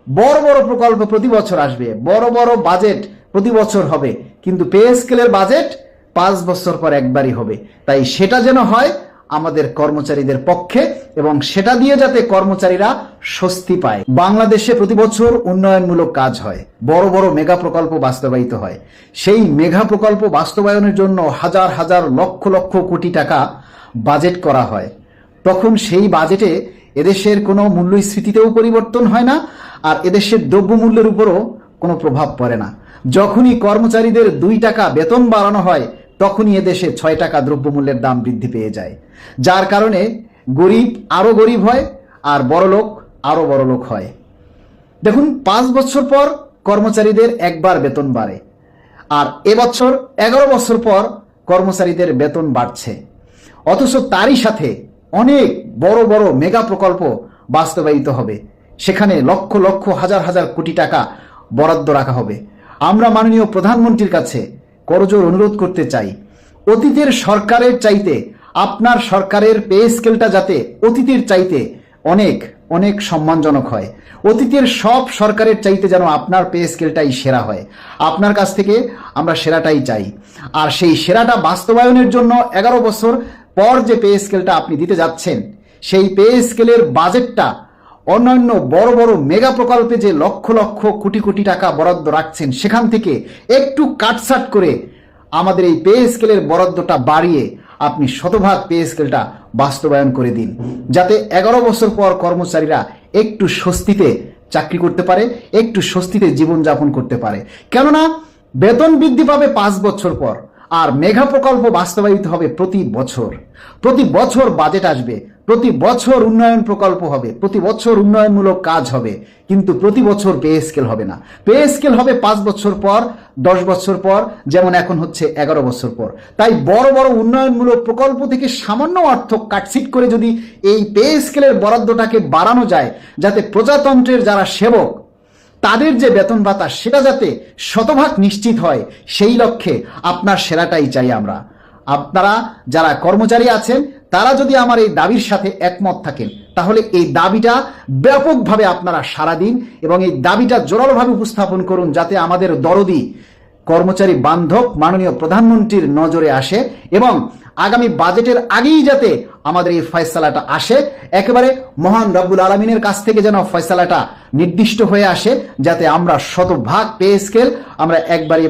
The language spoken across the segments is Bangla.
বড় বড় প্রকল্প প্রতি বছর আসবে, বড় বড় বাজেট প্রতি বছর হবে, কিন্তু পে স্কেলের বাজেট 5 বছর পর একবারই হবে। তাই সেটা যেন হয় আমাদের কর্মচারীদের পক্ষে, এবং সেটা দিয়ে যাতে কর্মচারীরা স্বস্তি পায়। বাংলাদেশে প্রতি বছর উন্নয়নমূলক কাজ হয়, বড় বড় মেগা প্রকল্প বাস্তবায়িত হয়। সেই মেগা প্রকল্প বাস্তবায়নের জন্য হাজার হাজার লক্ষ লক্ষ কোটি টাকা বাজেট করা হয়। তখন সেই বাজেটে এদেশের কোনো মূল্যস্ফীতিতেও পরিবর্তন হয় না, আর এদেশের দ্রব্যমূল্যের উপরও কোনো প্রভাব পড়ে না। যখনই কর্মচারীদের 2 টাকা বেতন বাড়ানো হয়, তখনই এদেশে 6 টাকা দ্রব্যমূল্যের দাম বৃদ্ধি পেয়ে যায়, যার কারণে গরিব আরো গরিব হয় আর বড়লোক আরো বড়লোক হয়। দেখুন, 5 বছর পর কর্মচারীদের একবার বেতন বাড়ে, আর এবছর 11 বছর পর কর্মচারীদের বেতন বাড়ছে। অথচ তারই সাথে অনেক বড় বড় মেগা প্রকল্প বাস্তবায়িত হবে, সেখানে লক্ষ লক্ষ হাজার হাজার কোটি টাকা বরাদ্দ রাখা হবে। আমরা মাননীয় প্রধানমন্ত্রীর কাছে করজোড় অনুরোধ করতে চাই, অতীতের সরকারের চাইতে আপনার সরকারের পে স্কেলটা যাতে অতীতের চাইতে অনেক অনেক সম্মানজনক হয়। অতীতের সব সরকারের চাইতে যেন আপনার পে স্কেলটাই সেরা হয়। আপনার কাছ থেকে আমরা সেরাটাই চাই। আর সেই সেরাটা বাস্তবায়নের জন্য 11 বছর পর যে পে স্কেলটা আপনি দিতে যাচ্ছেন, সেই পে স্কেলের বাজেটটা অন্যান্য বড় বড় মেগা প্রকল্পে যে লক্ষ লক্ষ কোটি কোটি টাকা বরাদ্দ রাখছেন, সেখান থেকে একটু কাটছাট করে আমাদের এই পে স্কেলের বরাদ্দটা বাড়িয়ে আপনি শতভাগ পে স্কেলটা বাস্তবায়ন করে দিন, যাতে 11 বছর পর কর্মচারীরা একটু স্বস্তিতে চাকরি করতে পারে, একটু স্বস্তিতে জীবনযাপন করতে পারে। কেননা বেতন বৃদ্ধি পাবে 5 বছর পর, আর মেগা প্রকল্প বাস্তবায়িত হবে প্রতি বছর। প্রতি বছর বাজেট আসবে, প্রতি বছর উন্নয়ন প্রকল্প হবে, প্রতি বছর উন্নয়নমূলক কাজ হবে, কিন্তু প্রতি বছর পে স্কেল হবে না। পে স্কেল হবে 5 বছর পর, 10 বছর পর, যেমন এখন হচ্ছে 11 বছর পর। তাই বড় বড় উন্নয়নমূলক প্রকল্প থেকে সামান্য অর্থ কাটছিট করে যদি এই পে স্কেলের বরাদ্দটাকে বাড়ানো যায়, যাতে প্রজাতন্ত্রের যারা সেবক তাদের যে বেতন ভাতা সেটা যাতে শতভাগ নিশ্চিত হয়, সেই লক্ষ্যে আপনার সেরাটাই চাই আমরা। আপনারা যারা কর্মচারী আছেন, তারা যদি আমার এই দাবির সাথে একমত থাকেন, তাহলে এই দাবিটা ব্যাপকভাবে আপনারা সাড়া দিন এবং এই দাবিটা জোরালোভাবে উপস্থাপন করুন, যাতে আমাদের দরদি কর্মচারী বান্ধব মাননীয় প্রধানমন্ত্রীর নজরে আসে এবং আগামী বাজেটের আগেই যাতে আমাদের এই ফয়সালাটা আসে, একেবারে মহান রব্বুল আলামিনের কাছ থেকে যেন ফয়সালাটা নির্দিষ্ট হয়ে আসে, যাতে আমরা শতভাগ পে স্কেল আমরা একবারই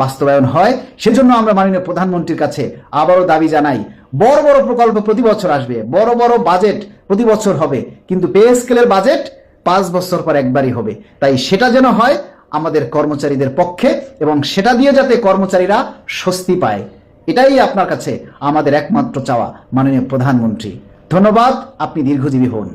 বাস্তবায়ন হয়। সেজন্য আমরা মাননীয় প্রধানমন্ত্রীর কাছে আবারও দাবি জানাই, বড় বড় প্রকল্প প্রতি বছর আসবে, বড় বড় বাজেট প্রতি বছর হবে, কিন্তু পে স্কেলের বাজেট 5 বছর পর একবারই হবে। তাই সেটা যেন হয় আমাদের কর্মচারীদের পক্ষে, এবং সেটা দিয়ে যাতে কর্মচারীরা স্বস্তি পায়, এটাই আপনার কাছে আমাদের একমাত্র চাওয়া মাননীয় প্রধানমন্ত্রী। ধন্যবাদ, আপনি দীর্ঘজীবী হন।